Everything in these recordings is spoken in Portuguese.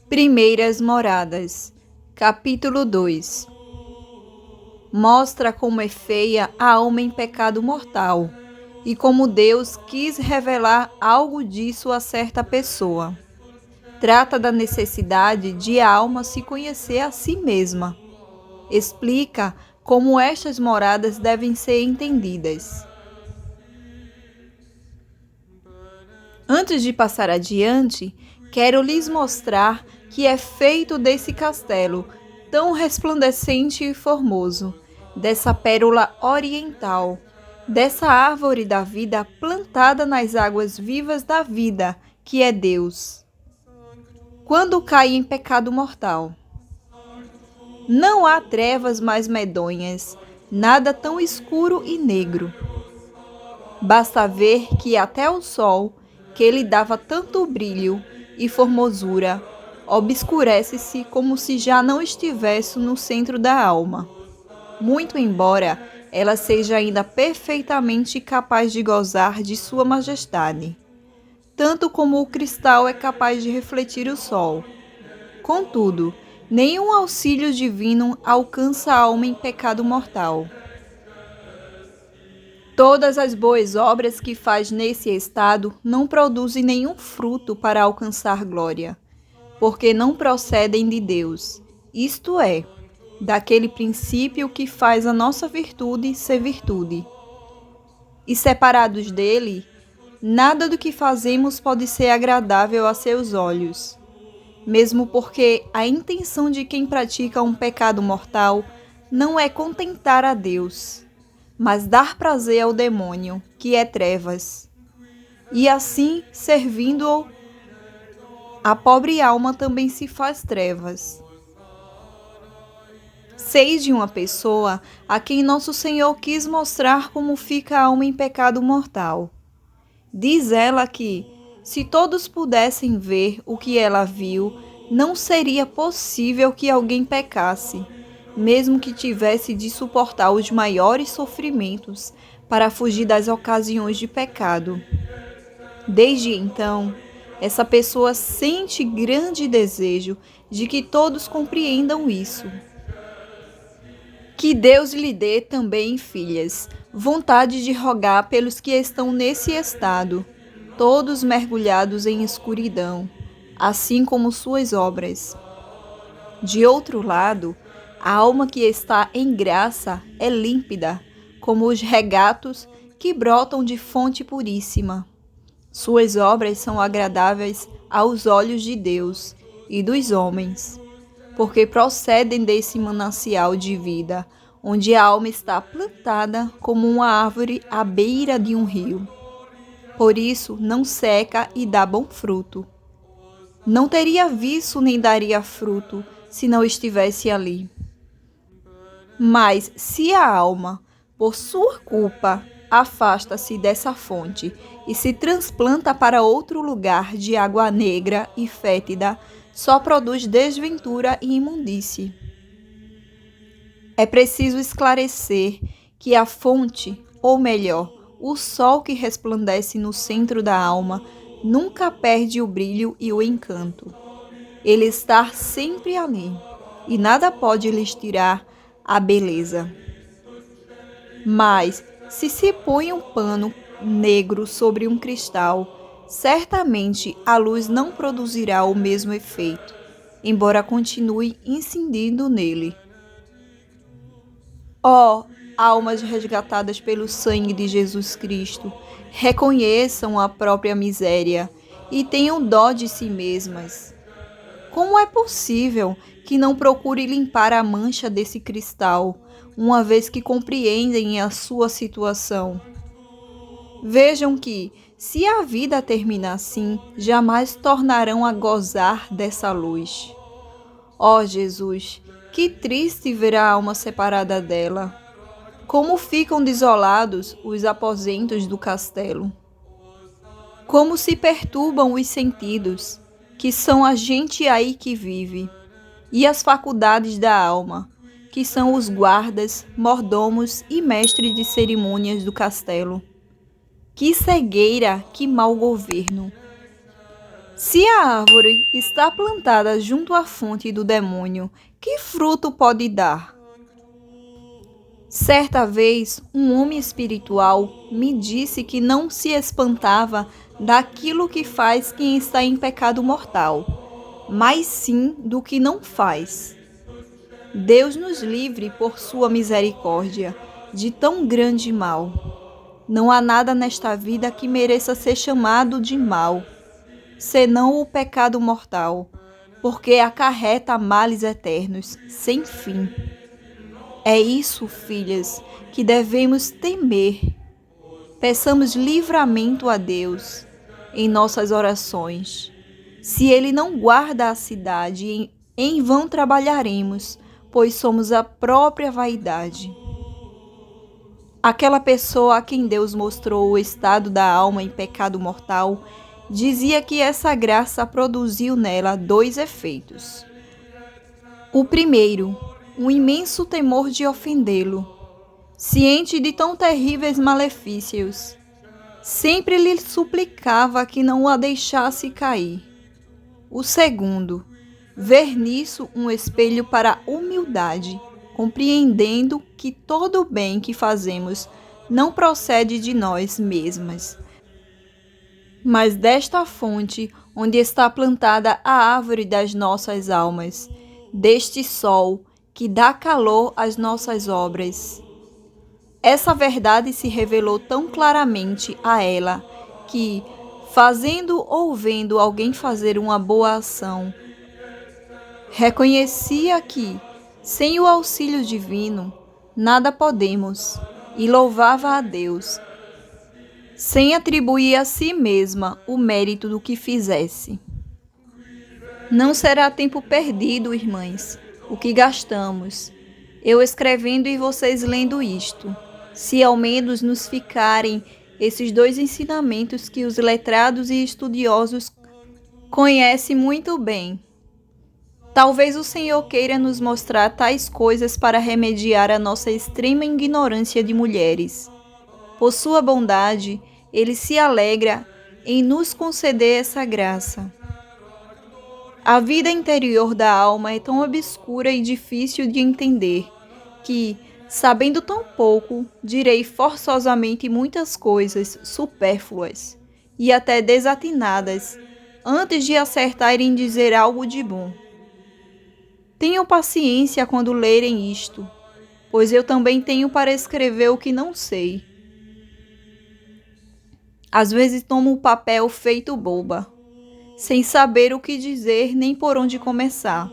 Primeiras Moradas, capítulo 2. Mostra como é feia a alma em pecado mortal e como Deus quis revelar algo disso a certa pessoa. Trata da necessidade de a alma se conhecer a si mesma. Explica como estas moradas devem ser entendidas. Antes de passar adiante, quero lhes mostrar que é feito desse castelo tão resplandecente e formoso, dessa pérola oriental, dessa árvore da vida plantada nas águas vivas da vida, que é Deus. Quando cai em pecado mortal, não há trevas mais medonhas, nada tão escuro e negro. Basta ver que até o sol, que lhe dava tanto brilho e formosura, obscurece-se como se já não estivesse no centro da alma. Muito embora ela seja ainda perfeitamente capaz de gozar de sua majestade, tanto como o cristal é capaz de refletir o sol. Contudo, nenhum auxílio divino alcança a alma em pecado mortal. Todas as boas obras que faz nesse estado não produzem nenhum fruto para alcançar glória, porque não procedem de Deus, isto é, daquele princípio que faz a nossa virtude ser virtude. E separados dele, nada do que fazemos pode ser agradável a seus olhos, mesmo porque a intenção de quem pratica um pecado mortal não é contentar a Deus, mas dar prazer ao demônio, que é trevas. E assim, servindo-o, a pobre alma também se faz trevas. Sei de uma pessoa a quem Nosso Senhor quis mostrar como fica a alma em pecado mortal. Diz ela que, se todos pudessem ver o que ela viu, não seria possível que alguém pecasse, mesmo que tivesse de suportar os maiores sofrimentos para fugir das ocasiões de pecado. Desde então, essa pessoa sente grande desejo de que todos compreendam isso. Que Deus lhe dê também, filhas, vontade de rogar pelos que estão nesse estado, todos mergulhados em escuridão, assim como suas obras. De outro lado, a alma que está em graça é límpida, como os regatos que brotam de fonte puríssima. Suas obras são agradáveis aos olhos de Deus e dos homens, porque procedem desse manancial de vida, onde a alma está plantada como uma árvore à beira de um rio. Por isso não seca e dá bom fruto. Não teria viço nem daria fruto se não estivesse ali. Mas se a alma, por sua culpa, afasta-se dessa fonte e se transplanta para outro lugar de água negra e fétida, só produz desventura e imundície. É preciso esclarecer que a fonte, ou melhor, o sol que resplandece no centro da alma, nunca perde o brilho e o encanto. Ele está sempre ali, e nada pode lhes tirar a beleza. Mas, se põe um pano negro sobre um cristal, certamente a luz não produzirá o mesmo efeito, embora continue incidindo nele. Ó, almas resgatadas pelo sangue de Jesus Cristo, reconheçam a própria miséria e tenham dó de si mesmas. Como é possível que não procure limpar a mancha desse cristal, uma vez que compreendem a sua situação? Vejam que, se a vida termina assim, jamais tornarão a gozar dessa luz. Ó Jesus, que triste ver a alma separada dela. Como ficam desolados os aposentos do castelo. Como se perturbam os sentidos, que são a gente aí que vive, e as faculdades da alma, que são os guardas, mordomos e mestres de cerimônias do castelo. Que cegueira, que mau governo! Se a árvore está plantada junto à fonte do demônio, que fruto pode dar? Certa vez, um homem espiritual me disse que não se espantava daquilo que faz quem está em pecado mortal, mas sim do que não faz. Deus nos livre, por sua misericórdia, de tão grande mal. Não há nada nesta vida que mereça ser chamado de mal, senão o pecado mortal, porque acarreta males eternos, sem fim. É isso, filhas, que devemos temer. Peçamos livramento a Deus em nossas orações. Se Ele não guarda a cidade, em vão trabalharemos, pois somos a própria vaidade. Aquela pessoa a quem Deus mostrou o estado da alma em pecado mortal dizia que essa graça produziu nela 2 efeitos. O primeiro, um imenso temor de ofendê-lo, ciente de tão terríveis malefícios. Sempre lhe suplicava que não a deixasse cair. O segundo, ver nisso um espelho para a humildade, compreendendo que todo o bem que fazemos não procede de nós mesmas, mas desta fonte onde está plantada a árvore das nossas almas, deste sol que dá calor às nossas obras. Essa verdade se revelou tão claramente a ela que, fazendo ou vendo alguém fazer uma boa ação, reconhecia que, sem o auxílio divino, nada podemos, e louvava a Deus, sem atribuir a si mesma o mérito do que fizesse. Não será tempo perdido, irmãs, o que gastamos, eu escrevendo e vocês lendo isto, se ao menos nos ficarem esses 2 ensinamentos que os letrados e estudiosos conhecem muito bem. Talvez o Senhor queira nos mostrar tais coisas para remediar a nossa extrema ignorância de mulheres. Por sua bondade, Ele se alegra em nos conceder essa graça. A vida interior da alma é tão obscura e difícil de entender que, sabendo tão pouco, direi forçosamente muitas coisas supérfluas e até desatinadas antes de acertar em dizer algo de bom. Tenham paciência quando lerem isto, pois eu também tenho para escrever o que não sei. Às vezes tomo o papel feito boba, sem saber o que dizer nem por onde começar.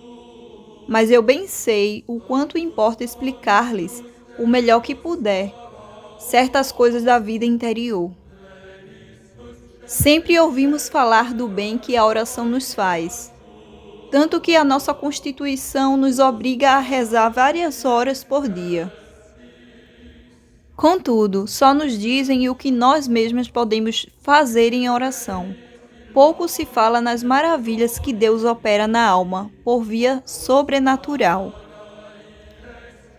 Mas eu bem sei o quanto importa explicar-lhes o melhor que puder certas coisas da vida interior. Sempre ouvimos falar do bem que a oração nos faz, tanto que a nossa Constituição nos obriga a rezar várias horas por dia. Contudo, só nos dizem o que nós mesmas podemos fazer em oração. Pouco se fala nas maravilhas que Deus opera na alma por via sobrenatural.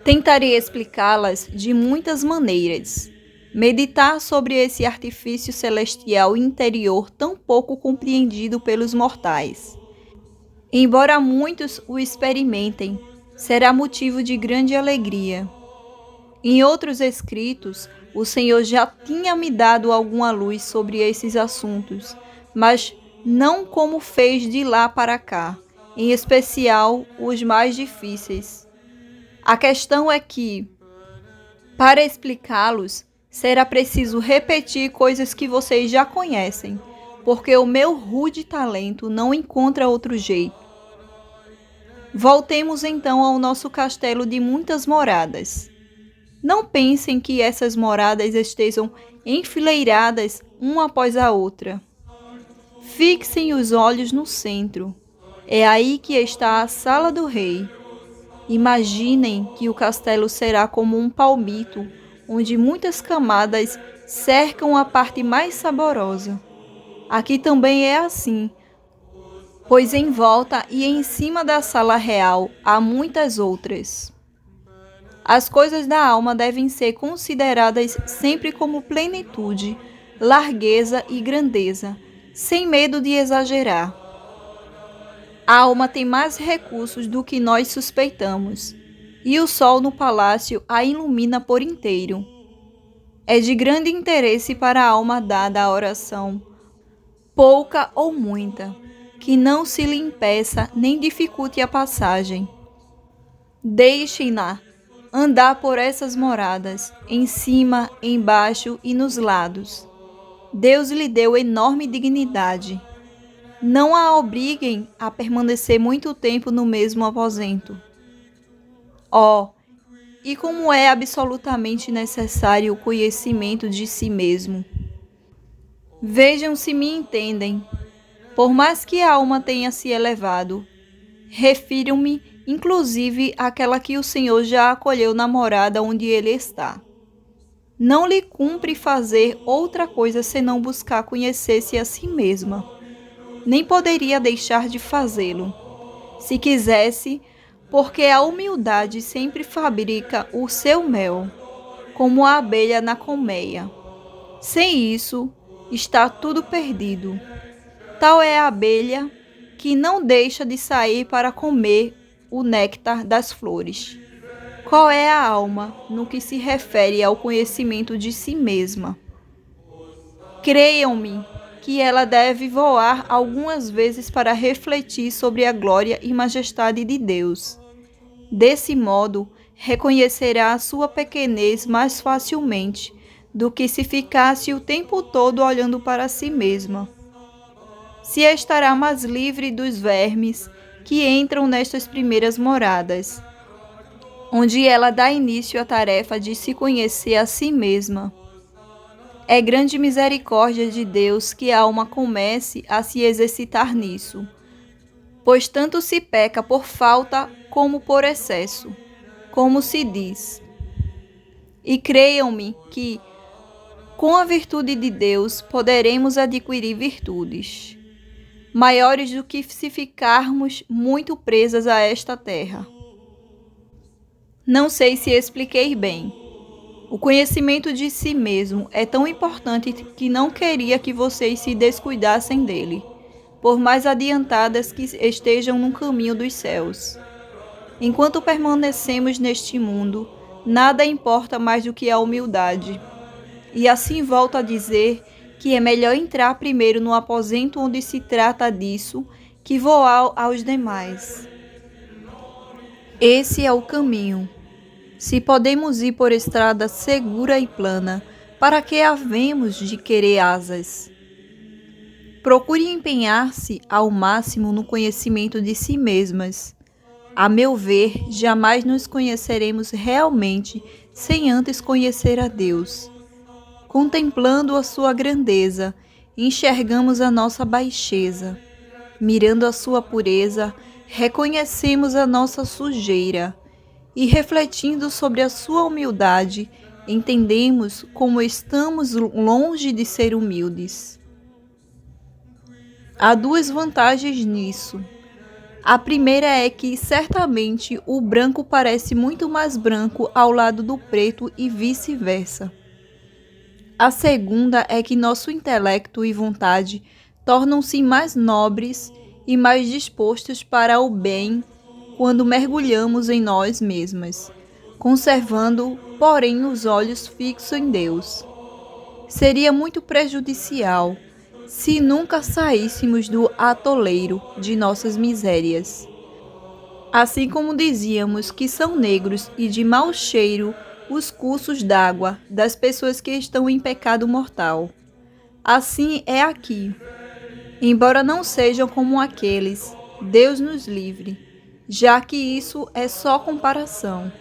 Tentarei explicá-las de muitas maneiras. Meditar sobre esse artifício celestial interior tão pouco compreendido pelos mortais. Embora muitos o experimentem, será motivo de grande alegria. Em outros escritos, o Senhor já tinha me dado alguma luz sobre esses assuntos, mas não como fez de lá para cá, em especial os mais difíceis. A questão é que, para explicá-los, será preciso repetir coisas que vocês já conhecem, porque o meu rude talento não encontra outro jeito. Voltemos então ao nosso castelo de muitas moradas. Não pensem que essas moradas estejam enfileiradas uma após a outra. Fixem os olhos no centro. É aí que está a sala do rei. Imaginem que o castelo será como um palmito, onde muitas camadas cercam a parte mais saborosa. Aqui também é assim, pois em volta e em cima da sala real há muitas outras. As coisas da alma devem ser consideradas sempre como plenitude, largueza e grandeza, sem medo de exagerar. A alma tem mais recursos do que nós suspeitamos, e o sol no palácio a ilumina por inteiro. É de grande interesse para a alma dada a oração, pouca ou muita, que não se lhe impeça nem dificulte a passagem. Deixem-na andar por essas moradas, em cima, embaixo e nos lados. Deus lhe deu enorme dignidade. Não a obriguem a permanecer muito tempo no mesmo aposento. Oh, e como é absolutamente necessário o conhecimento de si mesmo. Vejam se me entendem. Por mais que a alma tenha se elevado, refiro-me inclusive àquela que o Senhor já acolheu na morada onde ele está. Não lhe cumpre fazer outra coisa senão buscar conhecer-se a si mesma. Nem poderia deixar de fazê-lo, se quisesse, porque a humildade sempre fabrica o seu mel, como a abelha na colmeia. Sem isso, está tudo perdido. Tal é a abelha que não deixa de sair para comer o néctar das flores. Qual é a alma no que se refere ao conhecimento de si mesma? Creiam-me que ela deve voar algumas vezes para refletir sobre a glória e majestade de Deus. Desse modo, reconhecerá a sua pequenez mais facilmente do que se ficasse o tempo todo olhando para si mesma. Se estará mais livre dos vermes que entram nestas primeiras moradas, onde ela dá início à tarefa de se conhecer a si mesma. É grande misericórdia de Deus que a alma comece a se exercitar nisso, pois tanto se peca por falta como por excesso, como se diz. E creiam-me que, com a virtude de Deus, poderemos adquirir virtudes maiores do que se ficarmos muito presas a esta terra. Não sei se expliquei bem. O conhecimento de si mesmo é tão importante que não queria que vocês se descuidassem dele, por mais adiantadas que estejam no caminho dos céus. Enquanto permanecemos neste mundo, nada importa mais do que a humildade. E assim volto a dizer que é melhor entrar primeiro no aposento onde se trata disso, que voar aos demais. Esse é o caminho. Se podemos ir por estrada segura e plana, para que havemos de querer asas? Procure empenhar-se ao máximo no conhecimento de si mesmas. A meu ver, jamais nos conheceremos realmente sem antes conhecer a Deus. Contemplando a sua grandeza, enxergamos a nossa baixeza. Mirando a sua pureza, reconhecemos a nossa sujeira. E refletindo sobre a sua humildade, entendemos como estamos longe de ser humildes. Há duas vantagens nisso. A primeira é que, certamente, o branco parece muito mais branco ao lado do preto e vice-versa. A segunda é que nosso intelecto e vontade tornam-se mais nobres e mais dispostos para o bem quando mergulhamos em nós mesmas, conservando, porém, os olhos fixos em Deus. Seria muito prejudicial se nunca saíssemos do atoleiro de nossas misérias. Assim como dizíamos que são negros e de mau cheiro os cursos d'água das pessoas que estão em pecado mortal. Assim é aqui. Embora não sejam como aqueles, Deus nos livre, já que isso é só comparação.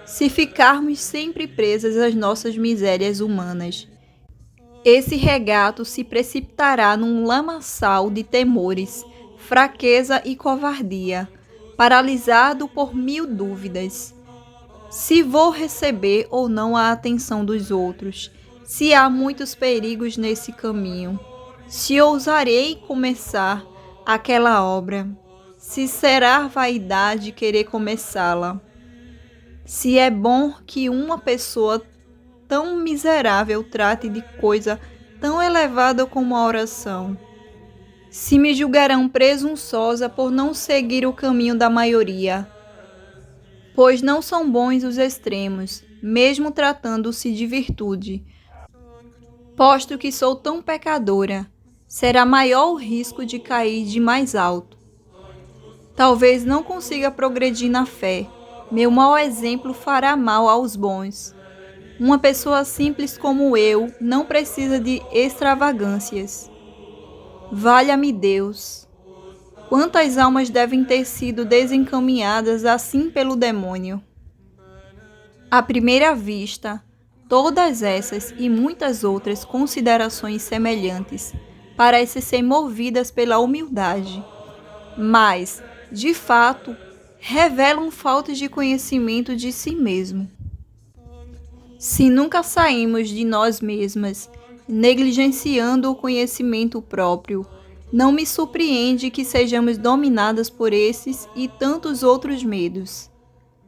Se ficarmos sempre presas às nossas misérias humanas, esse regato se precipitará num lamaçal de temores, fraqueza e covardia, paralisado por 1000 dúvidas. Se vou receber ou não a atenção dos outros, se há muitos perigos nesse caminho, se ousarei começar aquela obra, se será vaidade querer começá-la, se é bom que uma pessoa tão miserável trate de coisa tão elevada como a oração. Se me julgarão presunçosa por não seguir o caminho da maioria, pois não são bons os extremos, mesmo tratando-se de virtude. Posto que sou tão pecadora, será maior o risco de cair de mais alto. Talvez não consiga progredir na fé. Meu mau exemplo fará mal aos bons. Uma pessoa simples como eu não precisa de extravagâncias. Valha-me Deus! Quantas almas devem ter sido desencaminhadas assim pelo demônio? À primeira vista, todas essas e muitas outras considerações semelhantes parecem ser movidas pela humildade, mas, de fato, revelam faltas de conhecimento de si mesmo. Se nunca saímos de nós mesmas, negligenciando o conhecimento próprio, não me surpreende que sejamos dominadas por esses e tantos outros medos.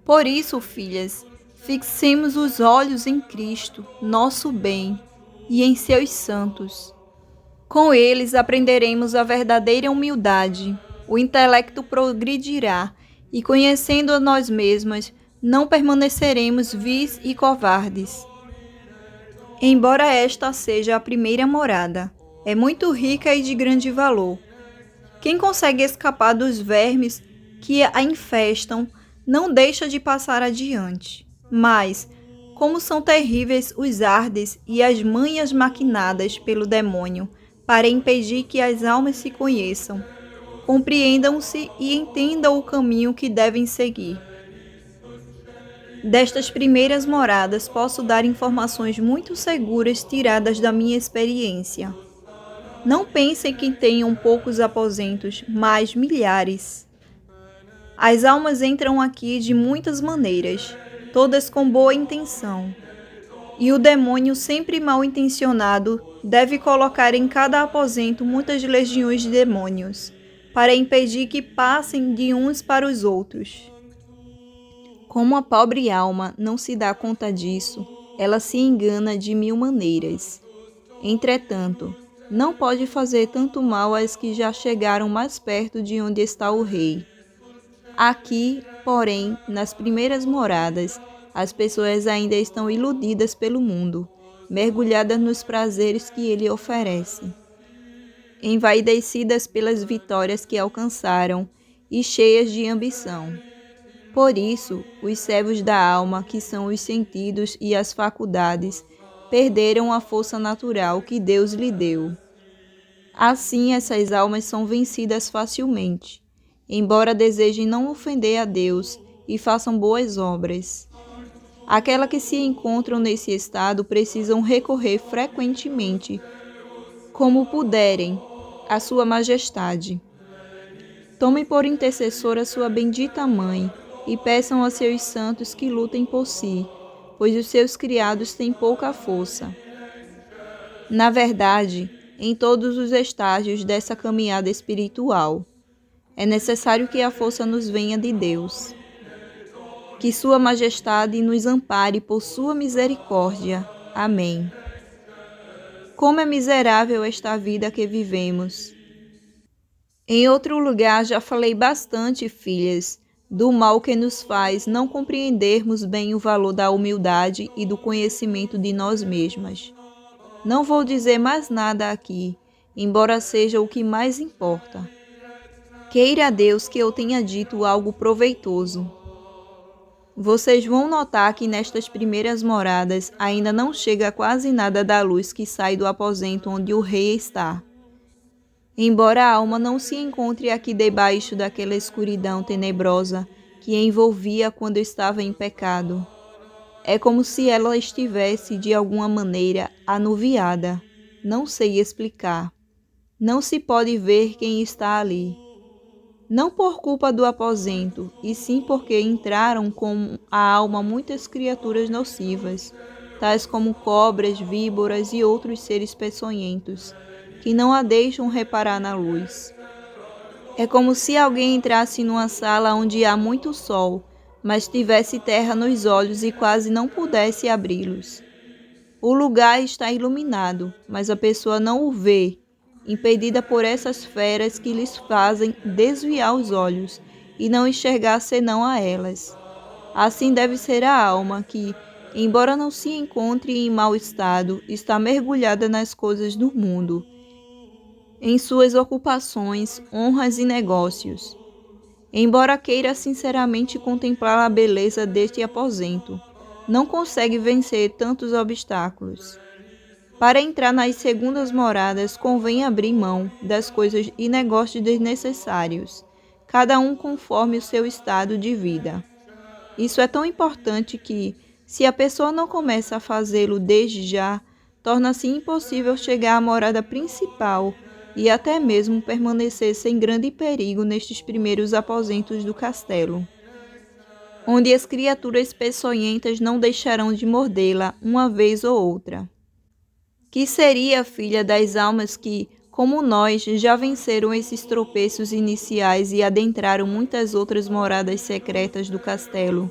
Por isso, filhas, fixemos os olhos em Cristo, nosso bem, e em seus santos. Com eles aprenderemos a verdadeira humildade, o intelecto progredirá, e conhecendo a nós mesmas, não permaneceremos vis e covardes. Embora esta seja a primeira morada, é muito rica e de grande valor. Quem consegue escapar dos vermes que a infestam, não deixa de passar adiante. Mas, como são terríveis os ardes e as manhas maquinadas pelo demônio para impedir que as almas se conheçam, compreendam-se e entendam o caminho que devem seguir. Destas primeiras moradas posso dar informações muito seguras tiradas da minha experiência. Não pensem que tenham poucos aposentos, mas milhares. As almas entram aqui de muitas maneiras, todas com boa intenção. E o demônio, sempre mal intencionado, deve colocar em cada aposento muitas legiões de demônios, para impedir que passem de uns para os outros. Como a pobre alma não se dá conta disso, ela se engana de mil maneiras. Entretanto, não pode fazer tanto mal às que já chegaram mais perto de onde está o rei. Aqui, porém, nas primeiras moradas, as pessoas ainda estão iludidas pelo mundo, mergulhadas nos prazeres que ele oferece, envaidecidas pelas vitórias que alcançaram e cheias de ambição. Por isso, os servos da alma, que são os sentidos e as faculdades, perderam a força natural que Deus lhe deu. Assim, essas almas são vencidas facilmente, embora desejem não ofender a Deus e façam boas obras. Aquelas que se encontram nesse estado precisam recorrer frequentemente, como puderem, à Sua Majestade. Tomem por intercessora sua bendita mãe e peçam a seus santos que lutem por si, pois os seus criados têm pouca força. Na verdade, em todos os estágios dessa caminhada espiritual, é necessário que a força nos venha de Deus. Que Sua Majestade nos ampare por Sua misericórdia. Amém. Como é miserável esta vida que vivemos! Em outro lugar já falei bastante, filhas, do mal que nos faz não compreendermos bem o valor da humildade e do conhecimento de nós mesmas. Não vou dizer mais nada aqui, embora seja o que mais importa. Queira Deus que eu tenha dito algo proveitoso. Vocês vão notar que nestas primeiras moradas ainda não chega quase nada da luz que sai do aposento onde o rei está. Embora a alma não se encontre aqui debaixo daquela escuridão tenebrosa que a envolvia quando estava em pecado, é como se ela estivesse, de alguma maneira, anuviada. Não sei explicar. Não se pode ver quem está ali. Não por culpa do aposento, e sim porque entraram com a alma muitas criaturas nocivas, tais como cobras, víboras e outros seres peçonhentos, que não a deixam reparar na luz. É como se alguém entrasse numa sala onde há muito sol, mas tivesse terra nos olhos e quase não pudesse abri-los. O lugar está iluminado, mas a pessoa não o vê, impedida por essas feras que lhes fazem desviar os olhos e não enxergar senão a elas. Assim deve ser a alma que, embora não se encontre em mau estado, está mergulhada nas coisas do mundo, em suas ocupações, honras e negócios. Embora queira sinceramente contemplar a beleza deste aposento, não consegue vencer tantos obstáculos. Para entrar nas segundas moradas, convém abrir mão das coisas e negócios desnecessários, cada um conforme o seu estado de vida. Isso é tão importante que, se a pessoa não começa a fazê-lo desde já, torna-se impossível chegar à morada principal e até mesmo permanecer sem grande perigo nestes primeiros aposentos do castelo, onde as criaturas peçonhentas não deixarão de mordê-la uma vez ou outra. Que seria, filha, das almas que, como nós, já venceram esses tropeços iniciais e adentraram muitas outras moradas secretas do castelo,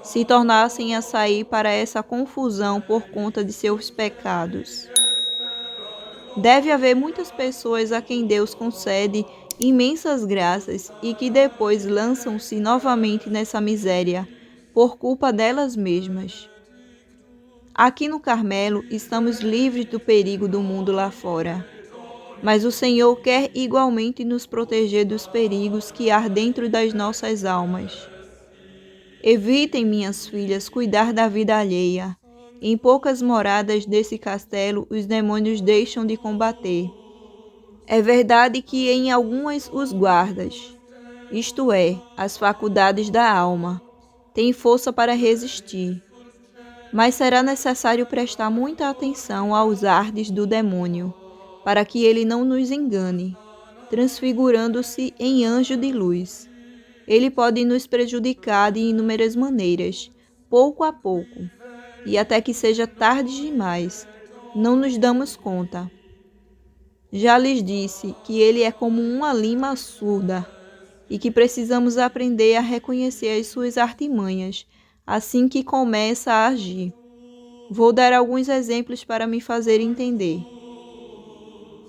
se tornassem a sair para essa confusão por conta de seus pecados? Deve haver muitas pessoas a quem Deus concede imensas graças e que depois lançam-se novamente nessa miséria por culpa delas mesmas. Aqui no Carmelo estamos livres do perigo do mundo lá fora, mas o Senhor quer igualmente nos proteger dos perigos que há dentro das nossas almas. Evitem, minhas filhas, cuidar da vida alheia. Em poucas moradas desse castelo, os demônios deixam de combater. É verdade que em algumas os guardas, isto é, as faculdades da alma, têm força para resistir. Mas será necessário prestar muita atenção aos ardes do demônio, para que ele não nos engane, transfigurando-se em anjo de luz. Ele pode nos prejudicar de inúmeras maneiras, pouco a pouco, e até que seja tarde demais, não nos damos conta. Já lhes disse que ele é como uma lima surda e que precisamos aprender a reconhecer as suas artimanhas assim que começa a agir. Vou dar alguns exemplos para me fazer entender.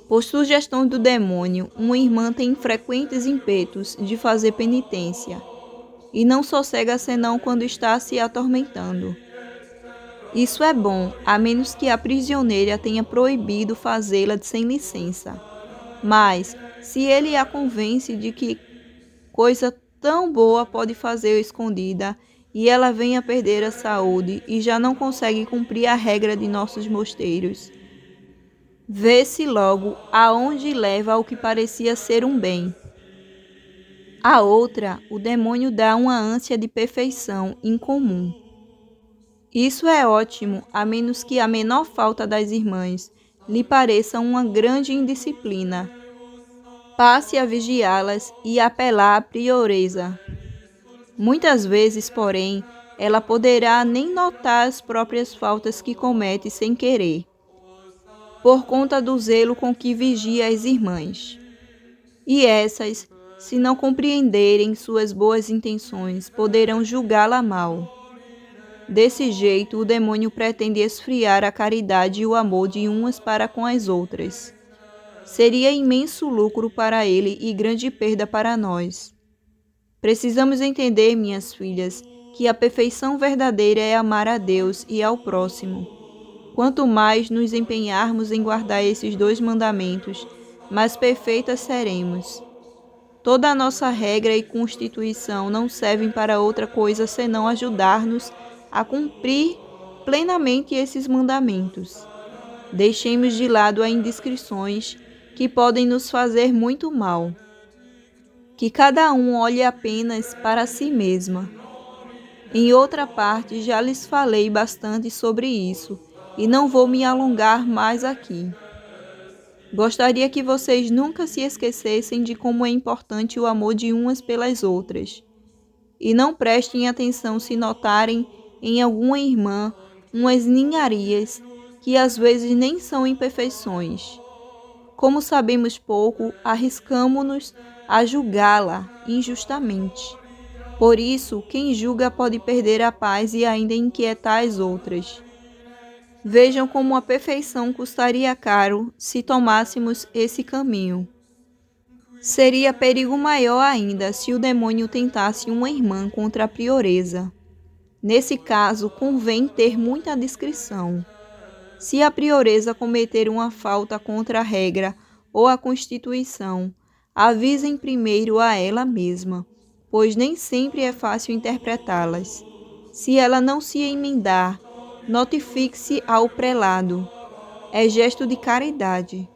Por sugestão do demônio, uma irmã tem frequentes ímpetos de fazer penitência e não sossega senão quando está se atormentando. Isso é bom, a menos que a prisioneira tenha proibido fazê-la sem licença. Mas, se ele a convence de que coisa tão boa pode fazer escondida e ela venha perder a saúde e já não consegue cumprir a regra de nossos mosteiros, vê-se logo aonde leva o que parecia ser um bem. A outra, o demônio dá uma ânsia de perfeição incomum. Isso é ótimo, a menos que a menor falta das irmãs lhe pareça uma grande indisciplina. Passe a vigiá-las e apelar à prioresa. Muitas vezes, porém, ela poderá nem notar as próprias faltas que comete sem querer, por conta do zelo com que vigia as irmãs. E essas, se não compreenderem suas boas intenções, poderão julgá-la mal. Desse jeito, o demônio pretende esfriar a caridade e o amor de umas para com as outras. Seria imenso lucro para ele e grande perda para nós. Precisamos entender, minhas filhas, que a perfeição verdadeira é amar a Deus e ao próximo. Quanto mais nos empenharmos em guardar esses 2 mandamentos, mais perfeitas seremos. Toda a nossa regra e constituição não servem para outra coisa senão ajudar-nos a cumprir plenamente esses mandamentos. Deixemos de lado as indiscrições que podem nos fazer muito mal. Que cada um olhe apenas para si mesma. Em outra parte, já lhes falei bastante sobre isso e não vou me alongar mais aqui. Gostaria que vocês nunca se esquecessem de como é importante o amor de umas pelas outras. E não prestem atenção se notarem em alguma irmã umas ninharias que às vezes nem são imperfeições. Como sabemos pouco, arriscamo-nos a julgá-la injustamente. Por isso, quem julga pode perder a paz e ainda inquietar as outras. Vejam como a perfeição custaria caro se tomássemos esse caminho. Seria perigo maior ainda se o demônio tentasse uma irmã contra a prioresa. Nesse caso, convém ter muita discrição. Se a prioresa cometer uma falta contra a regra ou a Constituição, avisem primeiro a ela mesma, pois nem sempre é fácil interpretá-las. Se ela não se emendar, notifique-se ao prelado. É gesto de caridade.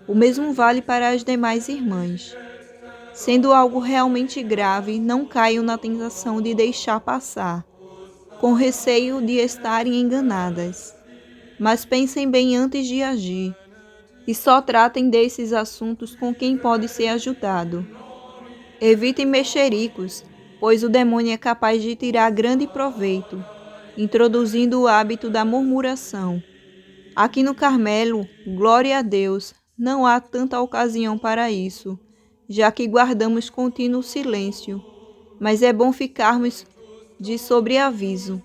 O mesmo vale para as demais irmãs. Sendo algo realmente grave, não caiam na tentação de deixar passar, com receio de estarem enganadas. Mas pensem bem antes de agir, e só tratem desses assuntos com quem pode ser ajudado. Evitem mexericos, pois o demônio é capaz de tirar grande proveito, introduzindo o hábito da murmuração. Aqui no Carmelo, glória a Deus, não há tanta ocasião para isso, já que guardamos contínuo silêncio, mas é bom ficarmos de sobreaviso.